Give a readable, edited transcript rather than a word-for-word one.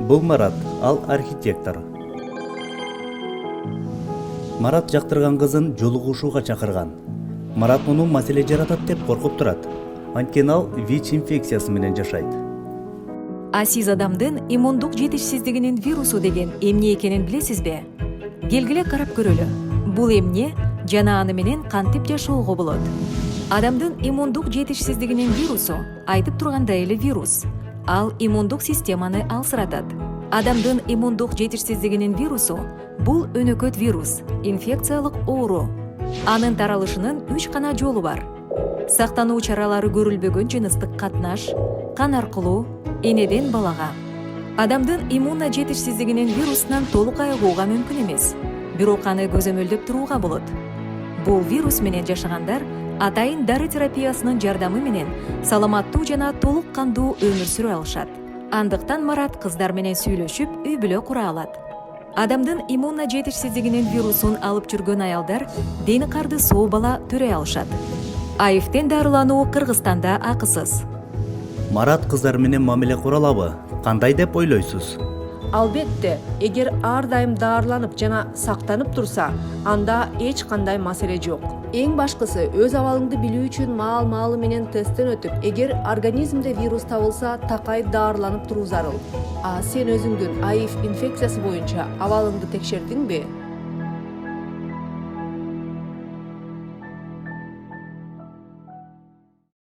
Бул Марат, ал архитектор. Марат жактырган кызын жолугушууга чакырган. Марат муну маселе жаратат деп коркуп турат. Анткени ал ВИЧ инфекциясы менен жашайт. Асиз адамдын иммундук жетишсиздигинин вирусу деген эмне экенин билесизби? Келгиле карап көрөлү. Бул эмне жана аны менен кантип жашоого болот? Адамдын иммундук жетишсиздигинин вирусу айтып тургандай эле вирус. Ал иммундук системаны алсыратат. Адамдын иммундук жетишсиздигинин вирусу бул өнөкөт вирус, инфекциялык оору. Анын таралышынын 3 гана жолу бар. Сактануу чаралары көрүлбөгөн жыныстык катнаш, кан аркылуу, энеден балага. Адамдын иммуна жетишсиздигинин вирусунан толук айыгууга мүмкүн эмес, бирок аны көзөмөлдөп турууга болот. Бул вирус менен жашагандар атайын дары терапиясынын жардамы менен саламаттуу жана толук кандуу өмүр сүрө алышат. Андыктан Марат кыздар менен сүйлөшүп, үй бүлө кура алат. Адамдын иммуна жетишсиздигинин вирусун алып жүргөн аялдар дени карды соо бала төрөй алышат. АИВден дарылануу Кыргызстанда акысыз. Марат кыздар менен мамиле кура алабы? Кандай деп ойлойсуз? Албетте, эгер ар дайым даарыланып жана сактанып турса, анда эч кандай маселе жок. Эң башкысы өз абалыңды билүү үчүн маал-маалы менен тесттен өтүп, эгер организмде вирус табылса, такай даарыланып туруу зарыл. А сен өзүңдүн АИВ инфекциясы боюнча абалыңды текшердиңби?